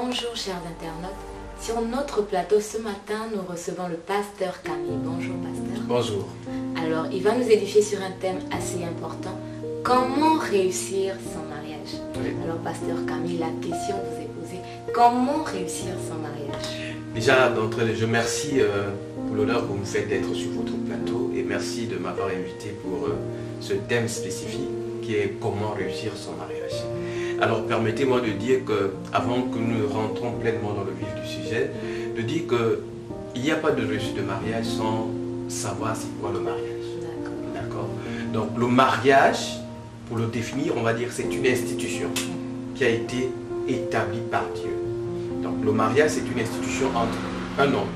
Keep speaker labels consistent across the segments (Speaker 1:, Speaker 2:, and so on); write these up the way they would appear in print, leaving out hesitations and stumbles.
Speaker 1: Bonjour chers internautes. Sur notre plateau ce matin, nous recevons le pasteur Camille. Bonjour pasteur.
Speaker 2: Bonjour.
Speaker 1: Alors, il va nous édifier sur un thème assez important. Comment réussir son mariage?
Speaker 2: Oui.
Speaker 1: Alors pasteur Camille, la question vous est posée. Comment réussir son mariage?
Speaker 2: Déjà, d'entrée de jeu, merci pour l'honneur que vous me faites d'être sur votre plateau et merci de m'avoir invité pour ce thème spécifique qui est comment réussir son mariage. Alors permettez-moi de dire que, avant que nous rentrons pleinement dans le vif du sujet, de dire qu'il n'y a pas de réussite de mariage sans savoir c'est quoi le mariage. D'accord. Donc le mariage, pour le définir, on va dire c'est une institution qui a été établie par Dieu. Donc le mariage c'est une institution entre un homme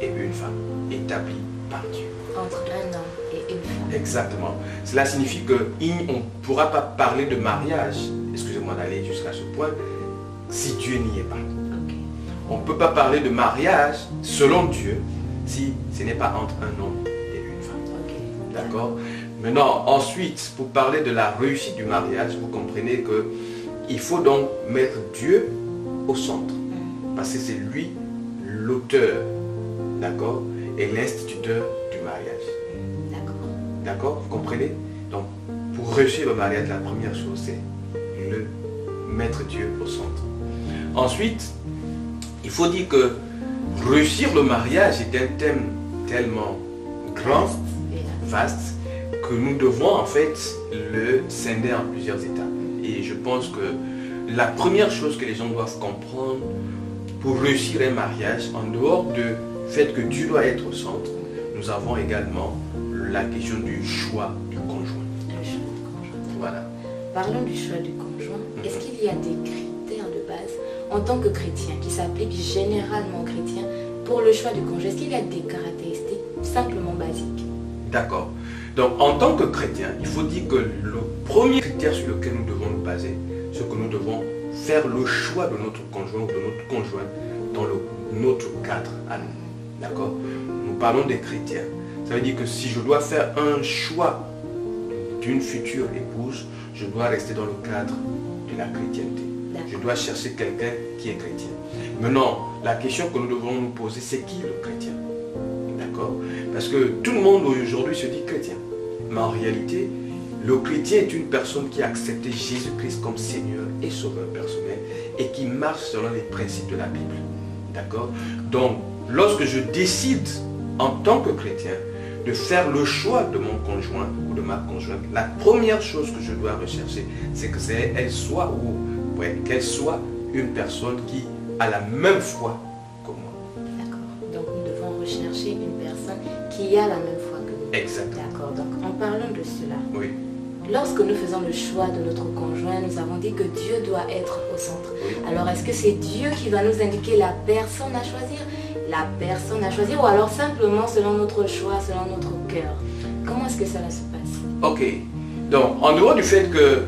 Speaker 2: et une femme, établie par Dieu.
Speaker 1: Entre un homme et une femme.
Speaker 2: Exactement. Cela signifie qu'on ne pourra pas parler de mariage, excusez-moi d'aller jusqu'à ce point, si Dieu n'y est pas.
Speaker 1: Okay.
Speaker 2: On ne peut pas parler de mariage selon Dieu si ce n'est pas entre un homme et une femme.
Speaker 1: Okay.
Speaker 2: D'accord. Maintenant, ensuite, pour parler de la réussite du mariage, vous comprenez qu'il faut donc mettre Dieu au centre. Parce que c'est lui l'auteur, d'accord, et l'instituteur du mariage. D'accord, vous comprenez? Donc, pour réussir le mariage, la première chose, c'est le mettre Dieu au centre. Ensuite, il faut dire que réussir le mariage est un thème tellement grand, vaste, que nous devons en fait le scinder en plusieurs étapes. Et je pense que la première chose que les gens doivent comprendre pour réussir un mariage, en dehors du fait que Dieu doit être au centre, nous avons également la question du choix du conjoint.
Speaker 1: Le choix du conjoint.
Speaker 2: Voilà.
Speaker 1: Parlons du choix du conjoint. Est-ce qu'il y a des critères de base en tant que chrétien qui s'appliquent généralement aux chrétiens pour le choix du conjoint? Est-ce qu'il y a des caractéristiques simplement basiques?
Speaker 2: D'accord. Donc en tant que chrétien, il faut dire que le premier critère sur lequel nous devons nous baser, c'est que nous devons faire le choix de notre conjoint ou de notre conjointe dans notre cadre à nous. D'accord. Nous parlons des chrétiens. Ça veut dire que si je dois faire un choix d'une future épouse, je dois rester dans le cadre de la chrétienté. Je dois chercher quelqu'un qui est chrétien. Maintenant, la question que nous devons nous poser, c'est qui le chrétien? D'accord? Parce que tout le monde aujourd'hui se dit chrétien. Mais en réalité, le chrétien est une personne qui a accepté Jésus-Christ comme Seigneur et Sauveur personnel et qui marche selon les principes de la Bible. D'accord? Donc, lorsque je décide en tant que chrétien de faire le choix de mon conjoint ou de ma conjointe, la première chose que je dois rechercher, c'est qu'elle soit une personne qui a la même foi que moi.
Speaker 1: D'accord. Donc nous devons rechercher une personne qui a la même foi que nous.
Speaker 2: Exactement.
Speaker 1: D'accord. Donc en parlant de cela,
Speaker 2: Oui.
Speaker 1: lorsque nous faisons le choix de notre conjoint, nous avons dit que Dieu doit être au centre.
Speaker 2: Oui.
Speaker 1: Alors est-ce que c'est Dieu qui va nous indiquer la personne à choisir? La personne à choisir, ou alors simplement selon notre choix, selon notre cœur? Comment est-ce que cela se passe?
Speaker 2: Ok. Donc, en dehors du fait que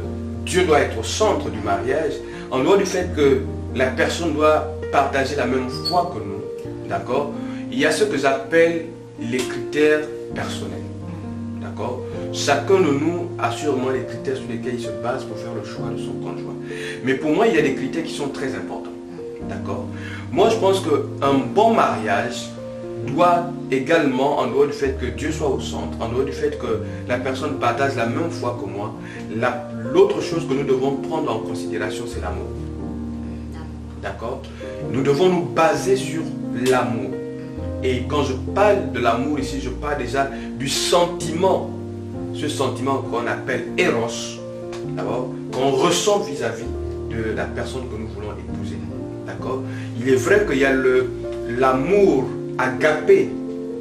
Speaker 2: Dieu doit être au centre du mariage, en dehors du fait que la personne doit partager la même foi que nous, d'accord, il y a ce que j'appelle les critères personnels. D'accord. Chacun de nous a sûrement les critères sur lesquels il se base pour faire le choix de son conjoint. Mais pour moi, il y a des critères qui sont très importants. D'accord. Moi, je pense qu'un bon mariage doit également, en dehors du fait que Dieu soit au centre, en dehors du fait que la personne partage la même foi que moi, l'autre chose que nous devons prendre en considération, c'est l'amour. D'accord. Nous devons nous baser sur l'amour. Et quand je parle de l'amour ici, je parle déjà du sentiment. Ce sentiment qu'on appelle Eros, d'abord, qu'on ressent vis-à-vis de la personne que nous voulons épouser. D'accord. Il est vrai qu'il y a l'amour agapé,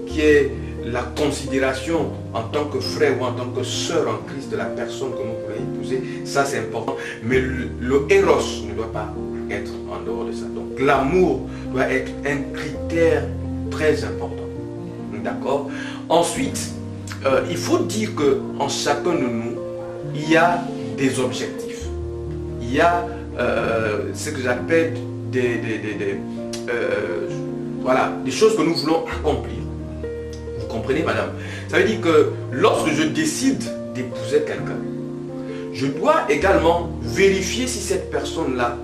Speaker 2: qui est la considération en tant que frère ou en tant que sœur en Christ de la personne que nous voulons épouser. Ça, c'est important. Mais le Eros ne doit pas être en dehors de ça. Donc, l'amour doit être un critère très important. D'accord. Ensuite, il faut dire qu'en chacun de nous, il y a des objectifs. Il y a ce que j'appelle des choses que nous voulons accomplir. Vous comprenez, madame? Ça veut dire que lorsque je décide d'épouser quelqu'un, je dois également vérifier si cette personne-là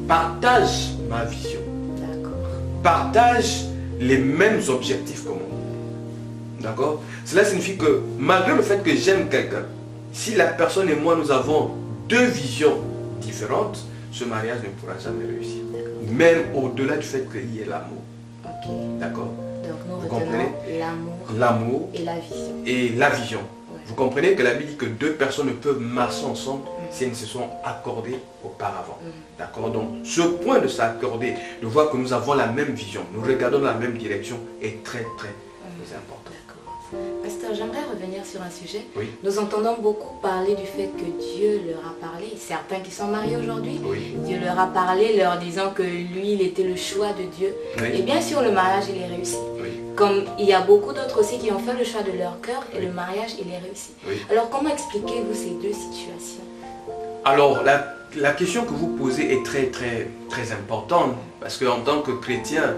Speaker 2: partage ma vision.
Speaker 1: D'accord.
Speaker 2: Partagent les mêmes objectifs que moi. D'accord? Cela signifie que malgré le fait que j'aime quelqu'un, si la personne et moi nous avons deux visions différentes, ce mariage ne pourra jamais réussir. Même au-delà du fait qu'il y ait l'amour.
Speaker 1: Ok.
Speaker 2: D'accord?
Speaker 1: Donc nous
Speaker 2: Vous
Speaker 1: retenons
Speaker 2: comprenez?
Speaker 1: l'amour et la vision.
Speaker 2: Et la vision.
Speaker 1: Ouais.
Speaker 2: Vous comprenez que la Bible dit que deux personnes ne peuvent marcher ensemble si elles ne se sont accordées auparavant. D'accord? Donc ce point de s'accorder, de voir que nous avons la même vision, nous regardons dans la même direction est très très important.
Speaker 1: D'accord. Pasteur, j'aimerais revenir sur un sujet.
Speaker 2: Oui.
Speaker 1: Nous entendons beaucoup parler du fait que Dieu leur a parlé. Certains qui sont mariés aujourd'hui,
Speaker 2: Oui.
Speaker 1: Dieu leur a parlé, leur disant que lui, il était le choix de Dieu.
Speaker 2: Oui.
Speaker 1: Et bien sûr, le mariage, il est réussi.
Speaker 2: Oui.
Speaker 1: Comme il y a beaucoup d'autres aussi qui ont fait le choix de leur cœur et
Speaker 2: Oui.
Speaker 1: le mariage, il est réussi.
Speaker 2: Oui.
Speaker 1: Alors, comment expliquez-vous ces deux situations?
Speaker 2: Alors, la question que vous posez est très très très importante parce qu'en tant que chrétiens,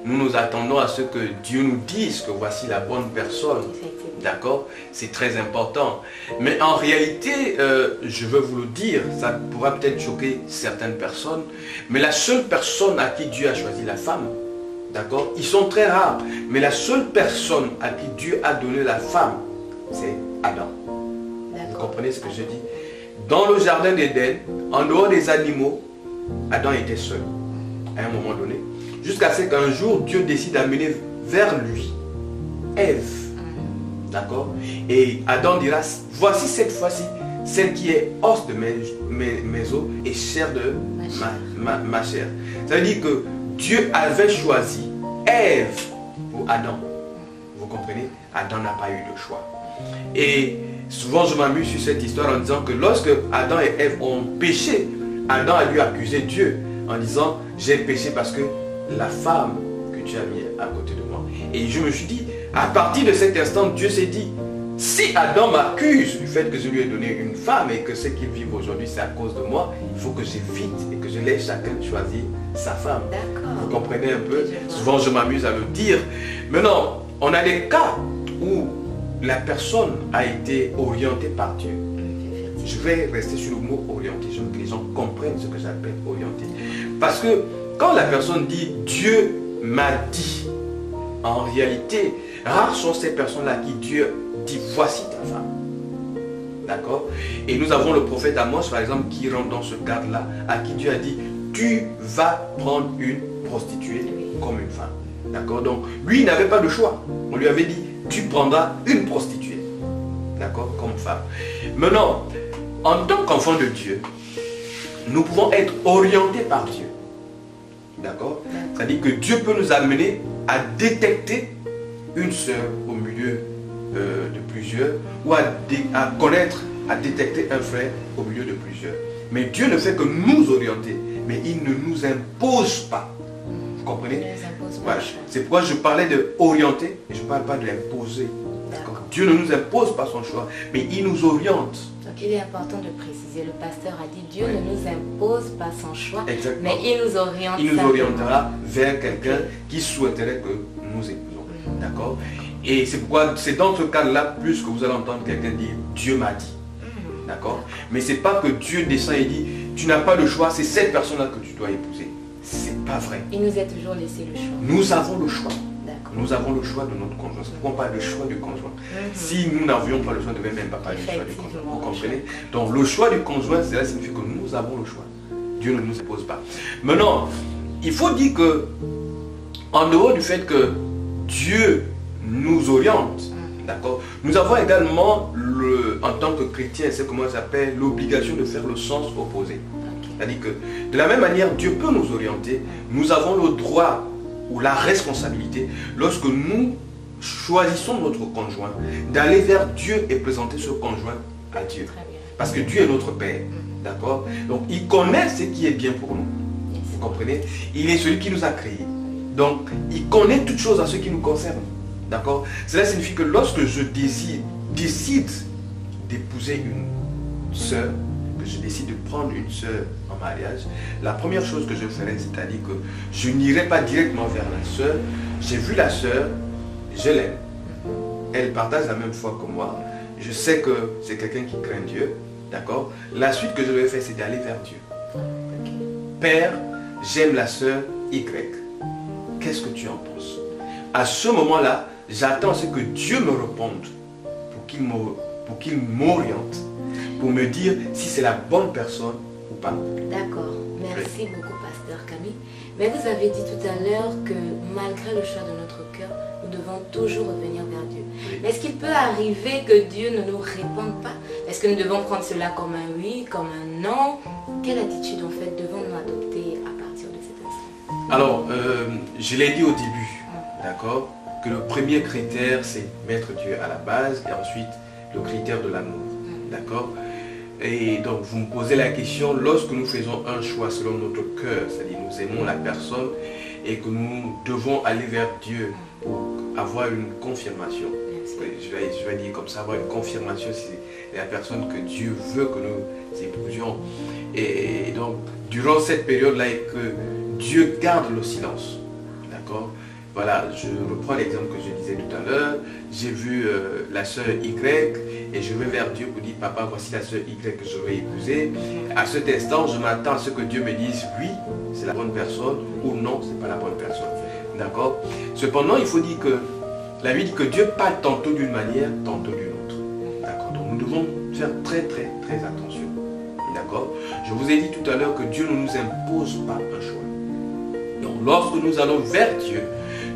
Speaker 2: nous attendons à ce que Dieu nous dise que voici la bonne personne.
Speaker 1: Effectivement.
Speaker 2: D'accord? C'est très important. Mais en réalité, je veux vous le dire, ça pourra peut-être choquer certaines personnes, mais la seule personne à qui Dieu a choisi la femme, d'accord? Ils sont très rares, mais la seule personne à qui Dieu a donné la femme, c'est Adam. Vous comprenez ce que je dis? Dans le jardin d'Éden, en dehors des animaux, Adam était seul, à un moment donné. Jusqu'à ce qu'un jour, Dieu décide d'amener vers lui Ève. D'accord? Et Adam dira, voici cette fois-ci, celle qui est os de mes os et chair de ma chair. Ça veut dire que Dieu avait choisi Ève pour Adam. Vous comprenez? Adam n'a pas eu de choix. Et souvent je m'amuse sur cette histoire en disant que lorsque Adam et Ève ont péché, Adam a dû accuser Dieu en disant, j'ai péché parce que la femme que tu as mis à côté de moi. Et je me suis dit, à partir de cet instant, Dieu s'est dit, si Adam m'accuse du fait que je lui ai donné une femme et que ce qu'il vit aujourd'hui c'est à cause de moi, il faut que j'évite et que je laisse chacun choisir sa femme. Vous comprenez un peu? Souvent je m'amuse à le dire. Maintenant, on a des cas où la personne a été orientée par Dieu. Je vais rester sur le mot orienté, je veux que les gens comprennent ce que j'appelle orienté. Parce que quand la personne dit Dieu m'a dit, en réalité, rares sont ces personnes-là qui Dieu dit voici ta femme. D'accord? Et nous avons le prophète Amos, par exemple, qui rentre dans ce cadre-là, à qui Dieu a dit tu vas prendre une prostituée comme une femme. D'accord? Donc, lui, il n'avait pas de choix. On lui avait dit tu prendras une prostituée. D'accord? Comme femme. Maintenant, en tant qu'enfant de Dieu, nous pouvons être orientés par Dieu. D'accord? C'est-à-dire que Dieu peut nous amener à détecter une sœur au milieu de plusieurs ou à connaître, à détecter un frère au milieu de plusieurs. Mais Dieu ne fait que nous orienter, mais il ne nous impose pas. Vous comprenez? Voilà. C'est pourquoi je parlais de orienter et je ne parle pas de l'imposer. Dieu ne nous impose pas son choix, mais il nous oriente.
Speaker 1: Donc il est important de préciser, le pasteur a dit Dieu ne nous impose pas son choix,
Speaker 2: exactement,
Speaker 1: mais il nous oriente.
Speaker 2: Il nous orientera vers quelqu'un qui souhaiterait que nous épousons. D'accord? Et c'est pourquoi c'est dans ce cadre-là plus que vous allez entendre quelqu'un dire Dieu m'a dit. D'accord? Mais c'est pas que Dieu descend et dit tu n'as pas le choix, c'est cette personne-là que tu dois épouser. C'est pas vrai.
Speaker 1: Il nous a toujours laissé le choix.
Speaker 2: Nous avons le choix. Nous avons le choix de notre conjoint. C'est pourquoi on parle de choix du conjoint. Si nous n'avions pas le choix, on ne devait même pas parler du choix du conjoint. Vous comprenez? Donc le choix du conjoint, cela signifie que nous avons le choix. Dieu ne nous impose pas. Maintenant, il faut dire que, en dehors du fait que Dieu nous oriente, d'accord, nous avons également, en tant que chrétiens, c'est comment ça s'appelle, l'obligation de faire le sens opposé. C'est-à-dire que, de la même manière, Dieu peut nous orienter, nous avons le droit ou la responsabilité, lorsque nous choisissons notre conjoint, d'aller vers Dieu et présenter ce conjoint à Dieu. Parce que Dieu est notre Père. D'accord? Donc il connaît ce qui est bien pour nous. Vous comprenez? Il est celui qui nous a créés. Donc il connaît toutes choses à ce qui nous concerne. D'accord? Cela signifie que lorsque je décide d'épouser une sœur, que je décide de prendre une sœur en mariage, la première chose que je ferai, c'est-à-dire que je n'irai pas directement vers la sœur. J'ai vu la sœur, je l'aime. Elle partage la même foi que moi. Je sais que c'est quelqu'un qui craint Dieu. D'accord? La suite que je vais faire, c'est d'aller vers Dieu. Père, j'aime la sœur Y. Qu'est-ce que tu en penses? À ce moment-là, j'attends ce que Dieu me réponde pour qu'il m'oriente, pour me dire si c'est la bonne personne ou pas.
Speaker 1: D'accord. Merci beaucoup, pasteur Camille. Mais vous avez dit tout à l'heure que malgré le choix de notre cœur, nous devons toujours revenir vers Dieu.
Speaker 2: Oui.
Speaker 1: Mais est-ce qu'il peut arriver que Dieu ne nous réponde pas? Est-ce que nous devons prendre cela comme un oui, comme un non? Quelle attitude en fait devons-nous adopter à partir de cet instant?
Speaker 2: Alors, je l'ai dit au début, d'accord, que le premier critère, c'est mettre Dieu à la base et ensuite le critère de l'amour, d'accord. Et donc, vous me posez la question, lorsque nous faisons un choix selon notre cœur, c'est-à-dire nous aimons la personne et que nous devons aller vers Dieu pour avoir une confirmation. Je vais dire comme ça, avoir une confirmation si c'est la personne que Dieu veut que nous épousions. Et donc, durant cette période-là, et que Dieu garde le silence, d'accord. Voilà, je reprends l'exemple que je disais tout à l'heure. J'ai vu la sœur Y et je vais vers Dieu pour dire, papa, voici la sœur Y que je vais épouser. À cet instant, je m'attends à ce que Dieu me dise, oui, c'est la bonne personne ou non, c'est pas la bonne personne. D'accord. Cependant, il faut dire que la Bible dit que Dieu parle tantôt d'une manière, tantôt d'une autre. D'accord. Donc nous devons faire très attention. D'accord. Je vous ai dit tout à l'heure que Dieu ne nous impose pas un choix. Donc lorsque nous allons vers Dieu,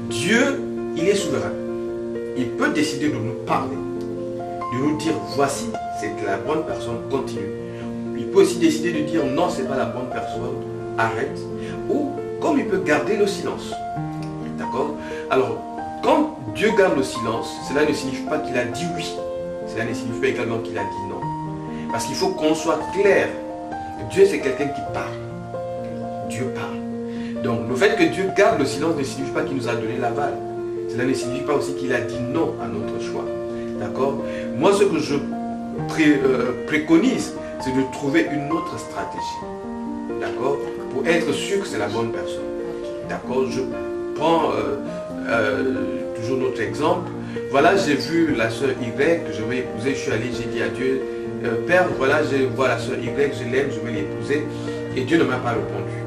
Speaker 2: Dieu, il est souverain. Il peut décider de nous parler, de nous dire voici, c'est la bonne personne, continue. Il peut aussi décider de dire non, c'est pas la bonne personne, arrête. Ou comme il peut garder le silence. D'accord. Alors, quand Dieu garde le silence, cela ne signifie pas qu'il a dit oui. Cela ne signifie pas également qu'il a dit non. Parce qu'il faut qu'on soit clair. Dieu, c'est quelqu'un qui parle. Dieu parle. Donc, le fait que Dieu garde le silence ne signifie pas qu'il nous a donné l'aval. Cela ne signifie pas aussi qu'il a dit non à notre choix. D'accord. Moi, ce que je préconise, c'est de trouver une autre stratégie. D'accord. Pour être sûr que c'est la bonne personne. D'accord. Je prends toujours notre exemple. Voilà, j'ai vu la sœur Y que je vais épouser. Je suis allé, j'ai dit à Dieu, Père, voilà, je vois la sœur Y, je l'aime, je vais l'épouser. Et Dieu ne m'a pas répondu.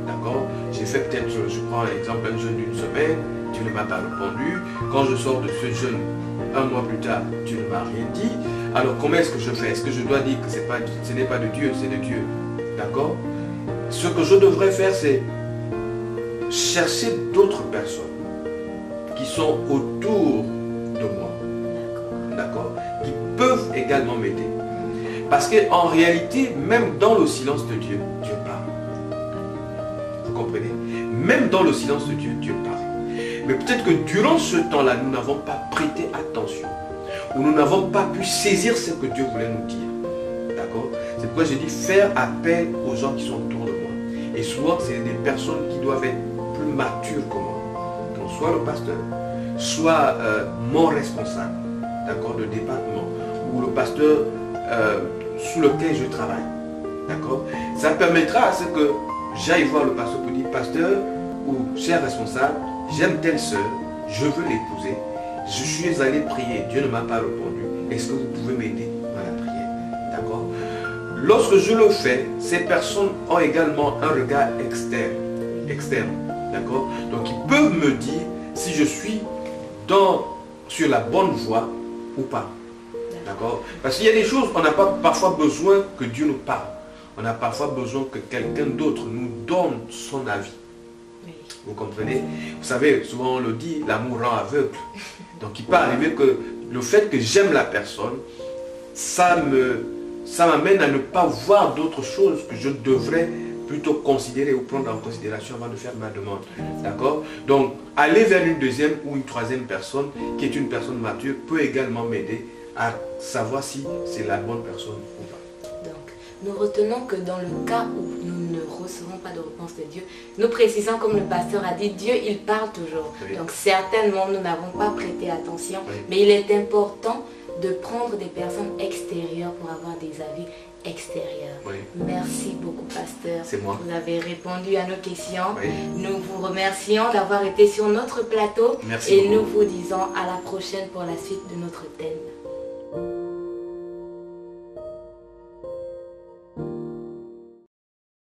Speaker 2: D'accord. J'ai fait peut-être, je prends l'exemple d'un jeûne d'une semaine, Dieu ne m'a pas répondu. Quand je sors de ce jeûne, un mois plus tard, Dieu ne m'a rien dit. Alors comment est-ce que je fais? Est-ce que je dois dire que ce n'est pas de Dieu, c'est de Dieu? D'accord. Ce que je devrais faire, c'est chercher d'autres personnes qui sont autour de moi, d'accord, qui peuvent également m'aider. Parce qu'en réalité, même dans le silence de Dieu, Dieu parle. Vous comprenez? Même dans le silence de Dieu, Dieu parle. Mais peut-être que durant ce temps-là, nous n'avons pas prêté attention, ou nous n'avons pas pu saisir ce que Dieu voulait nous dire. D'accord? C'est pourquoi j'ai dit faire appel aux gens qui sont autour de moi. Et souvent, c'est des personnes qui doivent être plus matures que moi. Donc, soit le pasteur, soit mon responsable, d'accord, de département, ou le pasteur sous lequel je travaille. D'accord. Ça permettra à ce que j'aille voir le pasteur pour dire, pasteur ou cher responsable, j'aime telle sœur, je veux l'épouser, je suis allé prier, Dieu ne m'a pas répondu, est-ce que vous pouvez m'aider dans la prière? D'accord. Lorsque je le fais, ces personnes ont également un regard externe. D'accord. Donc ils peuvent me dire si je suis sur la bonne voie ou pas. D'accord. Parce qu'il y a des choses, on n'a pas parfois besoin que Dieu nous parle. On a parfois besoin que quelqu'un d'autre nous donne son avis. Oui. Vous comprenez? Vous savez, souvent on le dit, l'amour rend aveugle. Donc il peut arriver que le fait que j'aime la personne, ça m'amène à ne pas voir d'autres choses que je devrais plutôt considérer ou prendre en considération avant de faire ma demande. D'accord? Donc, aller vers une deuxième ou une troisième personne qui est une personne mature peut également m'aider à savoir si c'est la bonne personne ou pas.
Speaker 1: Donc, nous retenons que dans le cas où nous ne recevons pas de réponse de Dieu, nous précisons, comme le pasteur a dit, Dieu, il parle toujours. Oui. Donc, certainement, nous n'avons pas prêté attention, oui. Mais il est important de prendre des personnes extérieures pour avoir des avis extérieurs. Oui. Merci beaucoup, pasteur.
Speaker 2: C'est moi.
Speaker 1: Vous avez répondu à nos questions.
Speaker 2: Oui.
Speaker 1: Nous vous remercions d'avoir été sur notre plateau.
Speaker 2: Merci
Speaker 1: et
Speaker 2: beaucoup.
Speaker 1: Nous vous disons à la prochaine pour la suite de notre thème.